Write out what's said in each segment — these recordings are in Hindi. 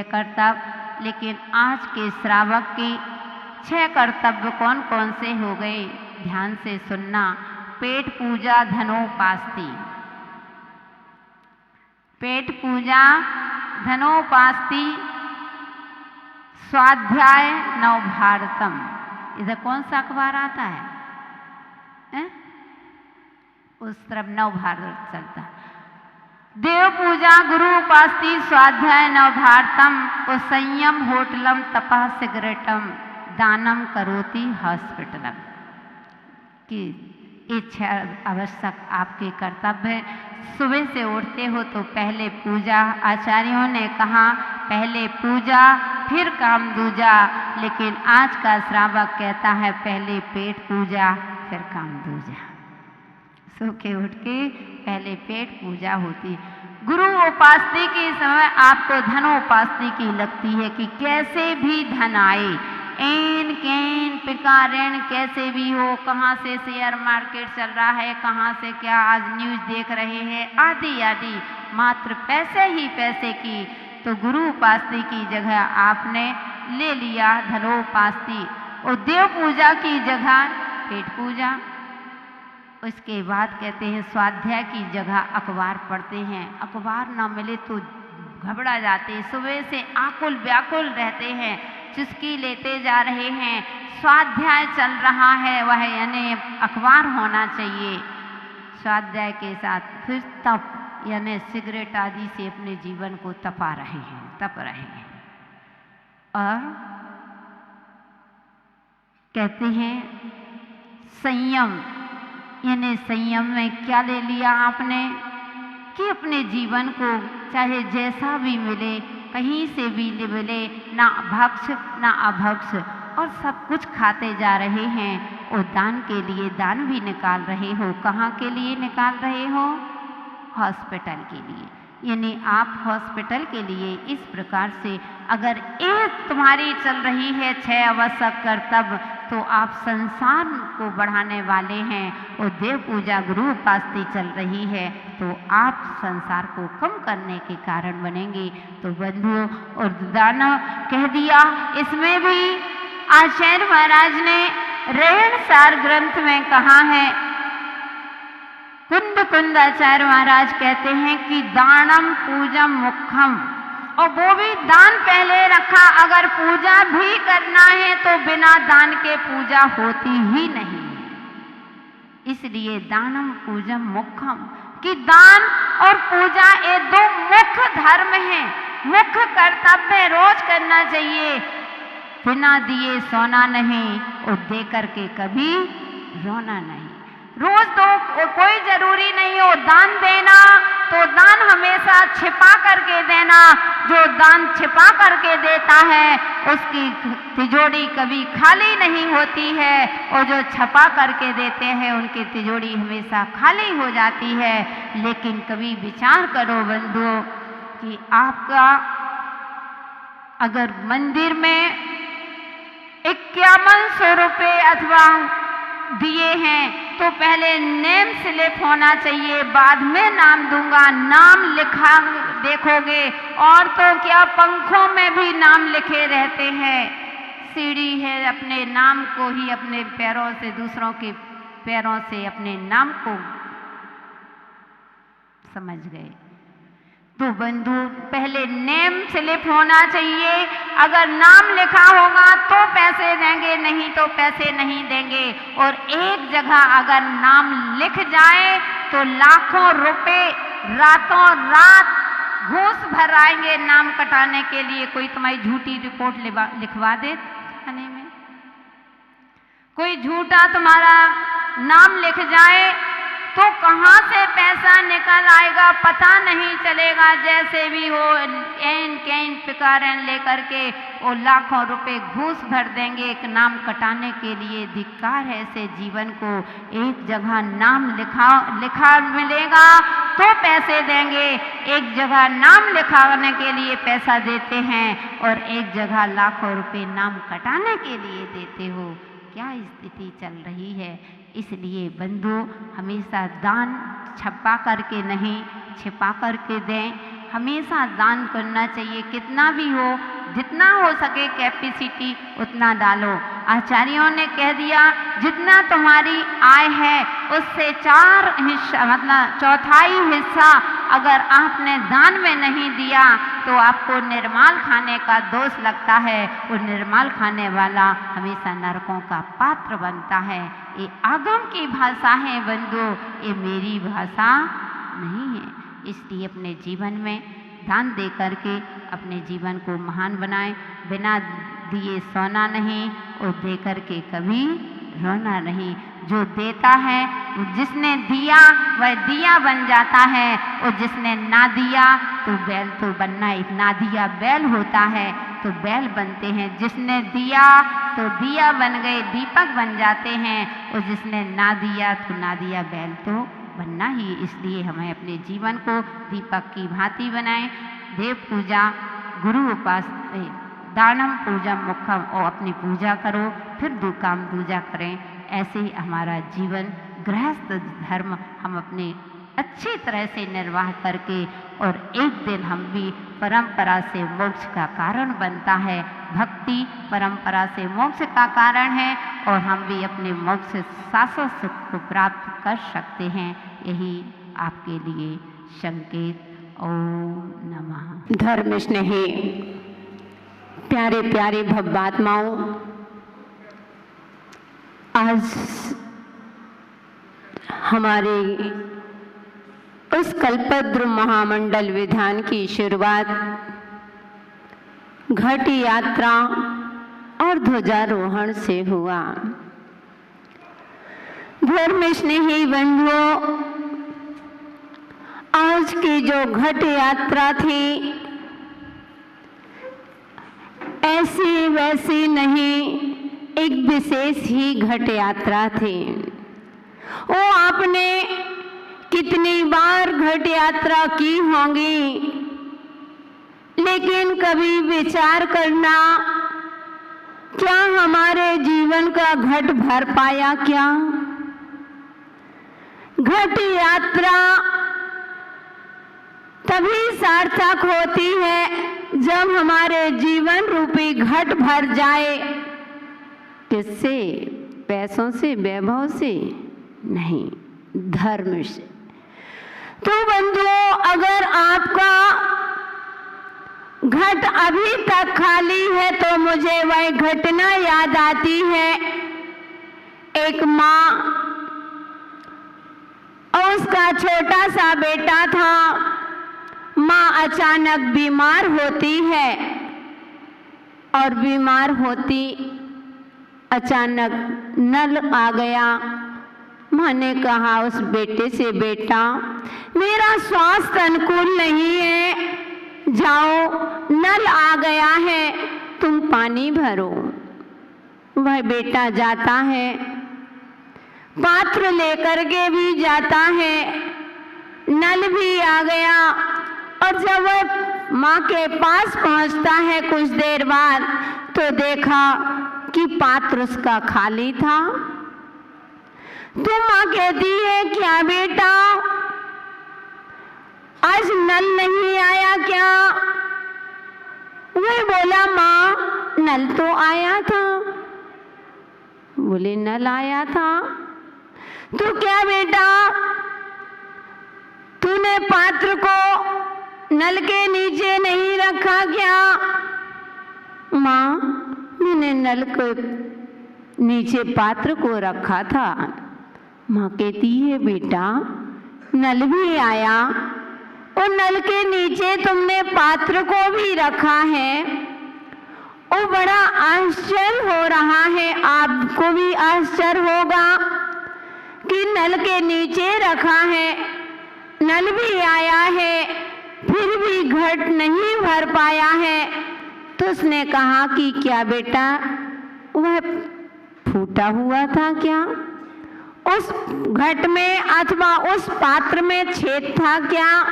6 कर्तव्य, लेकिन आज के श्रावक के 6 कर्तव्य कौन कौन से हो गए, ध्यान से सुनना। पेट पूजा धनोपास्ति, पेट पूजा धनोपास्ति, स्वाध्याय नवभारतम। इधर कौन सा अखबार आता है? उस तरफ नवभारत चलता है। देव पूजा गुरु उपास्ति, स्वाध्याय नवभारतम, संयम होटलम तपः सिगरेटम, दानम करोति हॉस्पिटलम। कि ये 6 आवश्यक आपके कर्तव्य। सुबह से उठते हो तो पहले पूजा, आचार्यों ने कहा पहले पूजा फिर काम दूजा, लेकिन आज का श्रावक कहता है पहले पेट पूजा फिर काम दूजा। सो के उठ के पहले पेट पूजा होती। गुरु उपासना के समय आपको धनोपासना की लगती है कि कैसे भी धन आए, एन कैन पिकारण कैसे भी हो, कहाँ से शेयर मार्केट चल रहा है, कहाँ से क्या आज न्यूज़ देख रहे हैं, आदि आदि, मात्र पैसे ही पैसे की। तो गुरु उपासना की जगह आपने ले लिया धनोपासना, और देव पूजा की जगह पेट पूजा। उसके बाद कहते हैं स्वाध्याय की जगह अखबार पढ़ते हैं। अखबार ना मिले तो घबरा जाते, सुबह से आकुल व्याकुल रहते हैं, चुस्की लेते जा रहे हैं। स्वाध्याय चल रहा है, वह यानी अखबार होना चाहिए। स्वाध्याय के साथ फिर तप, यानी सिगरेट आदि से अपने जीवन को तपा रहे हैं, तप रहे हैं। और कहते हैं संयम, यानी संयम में क्या ले लिया आपने कि अपने जीवन को चाहे जैसा भी मिले, कहीं से भी मिले, ना भक्ष ना अभक्ष, और सब कुछ खाते जा रहे हैं। और दान के लिए दान भी निकाल रहे हो। कहाँ के लिए निकाल रहे हो? हॉस्पिटल के लिए। यानी आप हॉस्पिटल के लिए इस प्रकार से अगर एक तुम्हारी चल रही है 6 आवश्यक कर्तव्य, तो आप संसार को बढ़ाने वाले हैं। और देव पूजा गुरु उपासना चल रही है तो आप संसार को कम करने के कारण बनेंगे। तो बंधुओं, और दाना कह दिया, इसमें भी आचार्य महाराज ने रहनसार ग्रंथ में कहा है, कुंद आचार्य महाराज कहते हैं कि दानम पूजम मुखम, और वो भी दान पहले रखा। अगर पूजा भी करना है तो बिना दान के पूजा होती ही नहीं। इसलिए दानम पूजम मुखम, कि दान और पूजा ये 2 मुख्य धर्म हैं, मुख्य कर्तव्य रोज करना चाहिए। बिना दिए सोना नहीं, और दे करके कभी रोना नहीं। रोज तो कोई जरूरी नहीं हो दान देना, तो दान हमेशा छिपा करके देना। जो दान छिपा करके देता है उसकी तिजोरी कभी खाली नहीं होती है, और जो छपा करके देते हैं उनकी तिजोरी हमेशा खाली हो जाती है। लेकिन कभी विचार करो बंधुओं कि आपका अगर मंदिर में 5100 रुपये अथवा दिए हैं तो पहले नेम स्लिप होना चाहिए, बाद में नाम दूंगा, नाम लिखा देखोगे। और तो क्या पंखों में भी नाम लिखे रहते हैं। सीढ़ी है, अपने नाम को ही अपने पैरों से, दूसरों के पैरों से अपने नाम को समझ गए। तो बंधु, पहले नेम स्लिप होना चाहिए। अगर नाम लिखा होगा तो पैसे देंगे, नहीं तो पैसे नहीं देंगे। और एक जगह अगर नाम लिख जाए तो लाखों रुपए रातों रात घूस भराएंगे नाम कटाने के लिए। कोई तुम्हारी झूठी रिपोर्ट लिखवा दे थाने में, कोई झूठा तुम्हारा नाम लिख जाए तो कहाँ से पैसा निकल आएगा पता नहीं चलेगा। जैसे भी हो एन कैन पिकारन लेकर के वो लाखों रुपए घूस भर देंगे एक नाम कटाने के लिए। धिक्कार है ऐसे जीवन को। एक जगह नाम लिखा मिलेगा तो पैसे देंगे, एक जगह नाम लिखाने के लिए पैसा देते हैं और एक जगह लाखों रुपए नाम कटाने के लिए देते हो। क्या स्थिति चल रही है। इसलिए बंधु, हमेशा दान छपा करके नहीं छिपा करके दें। हमेशा दान करना चाहिए, कितना भी हो, जितना हो सके कैपेसिटी उतना डालो। आचार्यों ने कह दिया जितना तुम्हारी आय है उससे 4 हिस्सा मतलब चौथाई हिस्सा अगर आपने दान में नहीं दिया तो आपको निर्माल खाने का दोष लगता है। वो निर्माल खाने वाला हमेशा नरकों का पात्र बनता है। ये आगम की भाषा है बंधु, ये मेरी भाषा नहीं है। इसलिए अपने जीवन में दान दे करके अपने जीवन को महान बनाएं। बिना दिए सोना नहीं और दे करके कभी रोना नहीं। जो देता है जिसने दिया वह दिया बन जाता है, और जिसने ना दिया तो बैल तो बनना, एक ना दिया बैल होता है तो बैल बनते हैं। जिसने दिया तो दिया बन गए, दीपक बन जाते हैं, और जिसने ना दिया तो ना दिया बैल तो बनना ही। इसलिए हमें अपने जीवन को दीपक की भांति बनाएं। देव पूजा, गुरु उपासना, दानम पूजा मुखम, और अपनी पूजा करो फिर दो काम दूजा करें। ऐसे ही हमारा जीवन गृहस्थ धर्म हम अपने अच्छी तरह से निर्वाह करके, और एक दिन हम भी परंपरा से मोक्ष का कारण बनता है। भक्ति परंपरा से मोक्ष का कारण है, और हम भी अपने मोक्ष शाश्वत सुख को प्राप्त कर सकते हैं। यही आपके लिए संकेत। ओम नमः। धर्म स्नेही प्यारे प्यारे भव्यात्माओं, आज हमारे उस कल्पद्रुम महामंडल विधान की शुरुआत घट यात्रा और ध्वजारोहण से हुआ। धर्म स्नेही बंधुओं, आज की जो घट यात्रा थी ऐसी वैसी नहीं, एक विशेष ही घट यात्रा थी। वो आपने कितनी बार घट यात्रा की होंगी, लेकिन कभी विचार करना, क्या हमारे जीवन का घट भर पाया क्या? घट यात्रा तभी सार्थक होती है जब हमारे जीवन रूपी घट भर जाए। किससे? पैसों से, वैभव से नहीं, धर्म से। तो बंधुओं, अगर आपका घट अभी तक खाली है तो मुझे वह घटना याद आती है। एक माँ और उसका छोटा सा बेटा था। माँ अचानक बीमार होती है, और बीमार होती अचानक नल आ गया। माँ ने कहा उस बेटे से, बेटा मेरा स्वास्थ्य अनुकूल नहीं है, जाओ नल आ गया है, तुम पानी भरो। वह बेटा जाता है, पात्र लेकर के भी जाता है, नल भी आ गया। और जब वह माँ के पास पहुंचता है कुछ देर बाद, तो देखा कि पात्र उसका खाली था। तो माँ कहती है, क्या बेटा आज नल नहीं आया क्या? वह बोला, माँ नल तो आया था। बोले, नल आया था तो क्या बेटा तूने पात्र को नल के नीचे नहीं रखा क्या? माँ मैंने नल को नीचे पात्र को रखा था। माँ कहती है, बेटा नल भी आया और नल के नीचे तुमने पात्र को भी रखा है। और बड़ा आश्चर्य हो रहा है, आपको भी आश्चर्य होगा कि नल के नीचे रखा है, नल भी आया है, फिर भी घट नहीं भर पाया है। तो उसने कहा कि क्या बेटा वह फूटा हुआ था क्या? उस घट में अथवा उस पात्र में छेद था क्या?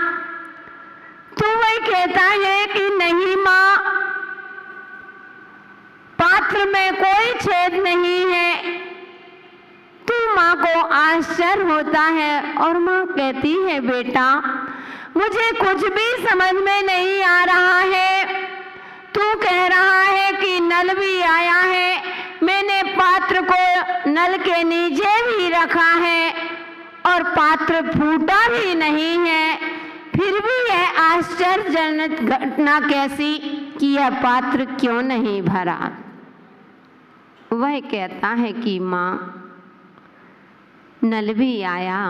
तो वह कहता है कि नहीं माँ, पात्र में कोई छेद नहीं है। तो माँ को आश्चर्य होता है, और माँ कहती है, बेटा मुझे कुछ भी समझ में नहीं आ रहा है। तू कह रहा है कि नल भी आया है, मैंने पात्र को नल के नीचे भी रखा है और पात्र फूटा भी नहीं है, फिर भी यह आश्चर्यजनक घटना कैसी कि यह पात्र क्यों नहीं भरा। वह कहता है कि माँ, नल भी आया,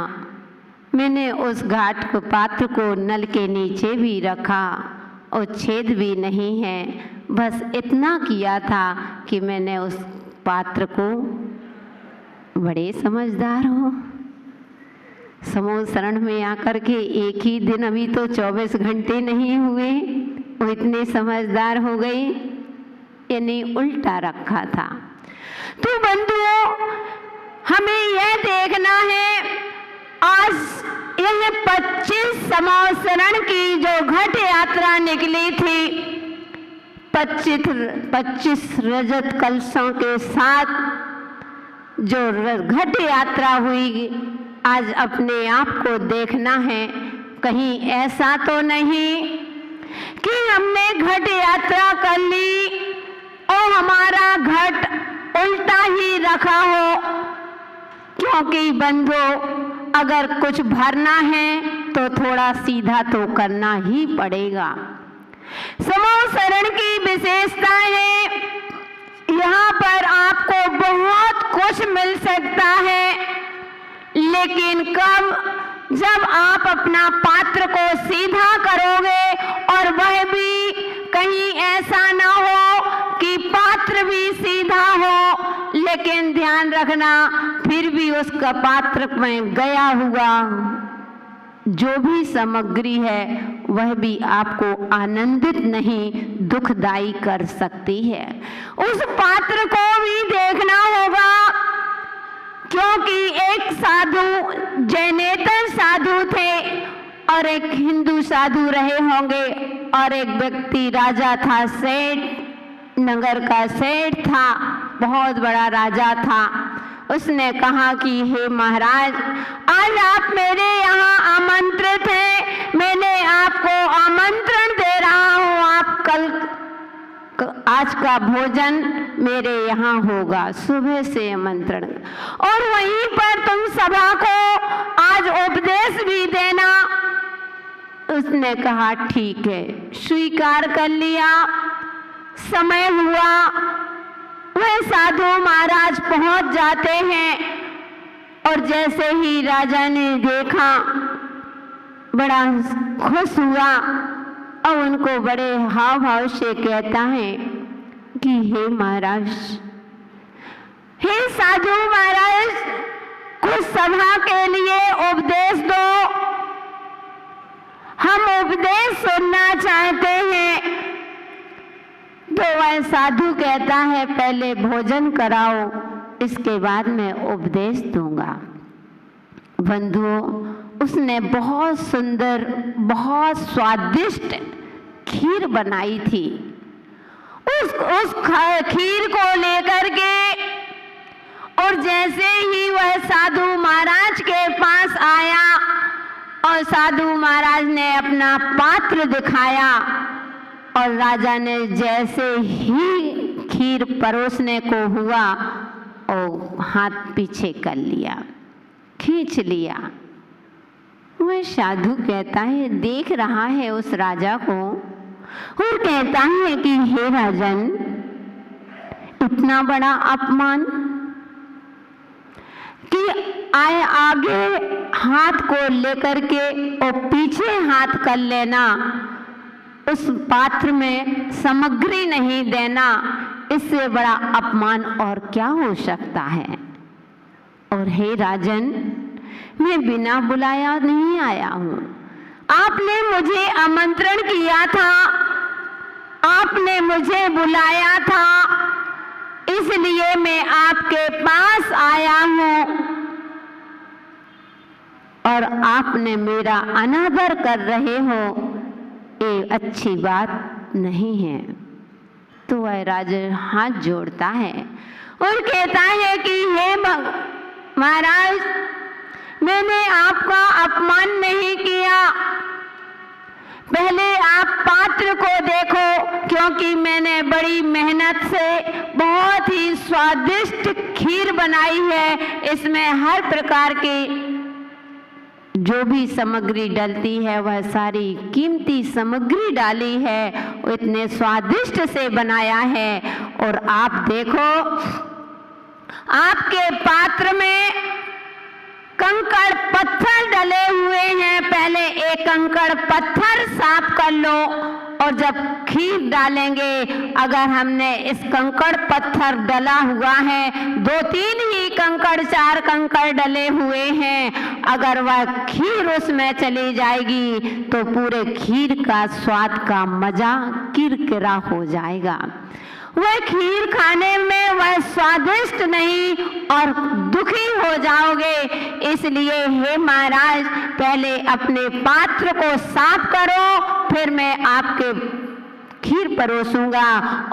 मैंने उस घाट को पात्र को नल के नीचे भी रखा और छेद भी नहीं है, बस इतना किया था कि मैंने उस पात्र को, बड़े समझदार हो, समूह शरण में आकर के एक ही दिन, अभी तो 24 घंटे नहीं हुए, वो इतने समझदार हो गई, यानी उल्टा रखा था। तो बंधुओं, हमें यह देखना है, आज यह 25 संवत्सरण की जो घट यात्रा निकली थी, 25 रजत कलशों के साथ जो घट यात्रा हुई, आज अपने आप को देखना है, कहीं ऐसा तो नहीं कि हमने घट यात्रा कर ली और हमारा घट उल्टा ही रखा हो। क्योंकि बंधुओं, अगर कुछ भरना है तो थोड़ा सीधा तो करना ही पड़ेगा। समूह शरण की विशेषता है, यहाँ पर आपको बहुत कुछ मिल सकता है, लेकिन कब? जब आप अपना पात्र को सीधा करोगे, और वह भी कहीं ऐसा ना हो कि पात्र भी सीधा हो, लेकिन ध्यान रखना फिर भी उसका पात्र में गया हुआ जो भी सामग्री है वह भी आपको आनंदित नहीं, दुखदाई कर सकती है। उस पात्र को भी देखना होगा, क्योंकि एक साधु जैनेतर साधु थे और एक हिंदू साधु रहे होंगे, और एक व्यक्ति राजा था, सेठ, नगर का सेठ था, बहुत बड़ा राजा था। उसने कहा कि हे महाराज, आज आप मेरे यहाँ आमंत्रित हैं, मैंने आपको आमंत्रण दे रहा हूँ, आप आज का भोजन मेरे यहाँ होगा, सुबह से आमंत्रण, और वहीं पर तुम सभा को आज उपदेश भी देना। उसने कहा ठीक है, स्वीकार कर लिया। समय हुआ, वह साधु महाराज पहुंच जाते हैं, और जैसे ही राजा ने देखा बड़ा खुश हुआ और उनको बड़े हाव भाव से कहता है कि हे महाराज, हे साधु महाराज, कुछ सभा के लिए उपदेश दो, हम उपदेश सुनना चाहते हैं। तो वह साधु कहता है पहले भोजन कराओ, इसके बाद मैं उपदेश दूंगा। बंधुओं, उसने बहुत सुंदर, बहुत स्वादिष्ट खीर बनाई थी। उस खीर को लेकर के, और जैसे ही वह साधु महाराज के पास आया और साधु महाराज ने अपना पात्र दिखाया, और राजा ने जैसे ही खीर परोसने को हुआ और हाथ पीछे कर लिया, खींच लिया। वह साधु कहता है, देख रहा है उस राजा को और कहता है कि हे राजन, इतना बड़ा अपमान कि आगे हाथ को लेकर के और पीछे हाथ कर लेना, उस पात्र में सामग्री नहीं देना, इससे बड़ा अपमान और क्या हो सकता है। और हे राजन, मैं बिना बुलाया नहीं आया हूँ, आपने मुझे आमंत्रण किया था, आपने मुझे बुलाया था, इसलिए मैं आपके पास आया हूँ, और आपने मेरा अनादर कर रहे हो, ये अच्छी बात नहीं है। तो वह राजा हाथ जोड़ता है और कहता है कि हे महाराज, मैंने आपका अपमान नहीं किया, मैंने बड़ी मेहनत से बहुत ही स्वादिष्ट खीर बनाई है। इसमें हर प्रकार के जो भी सामग्री डलती है वह सारी कीमती सामग्री डाली है, इतने स्वादिष्ट से बनाया है। और आप देखो, आपके पात्र में कंकड़ पत्थर डले हुए हैं। पहले एक कंकड़ पत्थर साफ कर लो और जब खीर डालेंगे, अगर हमने इस कंकड़ पत्थर डला हुआ है, 2-3 ही कंकड़ 4 कंकड़ डले हुए हैं, अगर वह खीर उसमें चली जाएगी तो पूरे खीर का स्वाद का मजा किरकिरा हो जाएगा। वह खीर खाने में वह स्वादिष्ट नहीं और दुखी हो जाओगे। इसलिए हे महाराज, पहले अपने पात्र को साफ करो, फिर मैं आपके खीर परोसूंगा।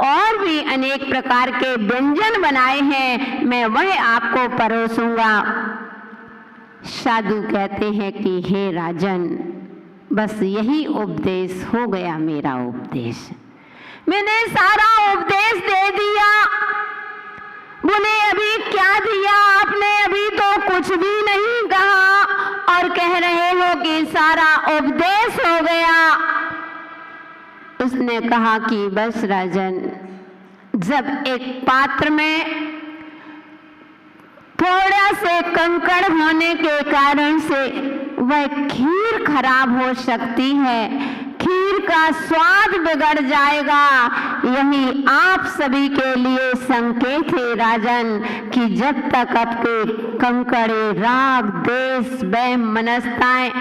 और भी अनेक प्रकार के व्यंजन बनाए हैं, मैं वह आपको परोसूंगा। साधु कहते हैं कि हे राजन, बस यही उपदेश हो गया मेरा उपदेश। मैंने सारा उपदेश दे दिया। बोले अभी क्या दिया आपने? अभी तो कुछ भी नहीं कहा और कह रहे हो कि सारा उपदेश हो गया। उसने कहा कि बस राजन, जब एक पात्र में थोड़ा से कंकड़ होने के कारण से वह खीर खराब हो सकती है, खीर का स्वाद बिगड़ जाएगा। यही आप सभी के लिए संकेत है राजन, कि जब तक आपके कंकड़े राग, द्वेष, वैम, मनस्ताएं,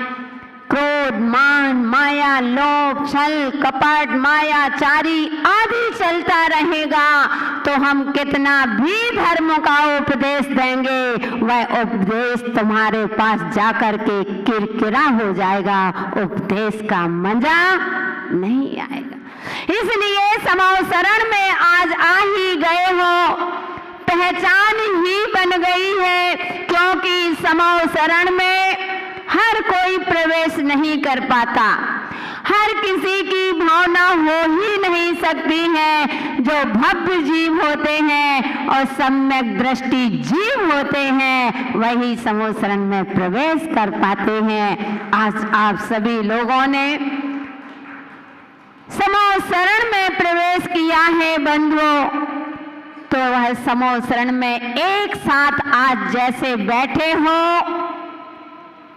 क्रोध, मान, माया, लोभ, छल, कपट, मायाचारी आदि चलता रहेगा, तो हम कितना भी धर्म का उपदेश देंगे, वह उपदेश तुम्हारे पास जाकर के किरकिरा हो जाएगा, उपदेश का मजा नहीं आएगा। इसलिए समवसरण में आज आ ही गए हो, पहचान ही बन गई है, क्योंकि समवसरण में हर कोई प्रवेश नहीं कर पाता, हर किसी की भावना हो ही नहीं सकती है। जो भव्य जीव होते हैं और सम्यक दृष्टि जीव होते हैं, वही समवसरण में प्रवेश कर पाते हैं। आज आप सभी लोगों ने समवसरण में प्रवेश किया है बंधुओं, तो वह समवसरण में एक साथ आज जैसे बैठे हो,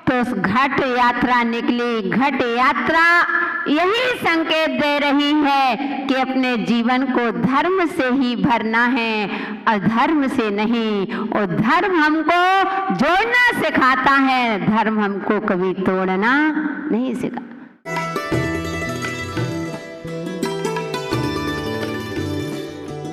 तो उस घट यात्रा निकली। घट यात्रा यही संकेत दे रही है कि अपने जीवन को धर्म से ही भरना है, अधर्म से नहीं। और धर्म हमको जोड़ना सिखाता है, धर्म हमको कभी तोड़ना नहीं सिखाता।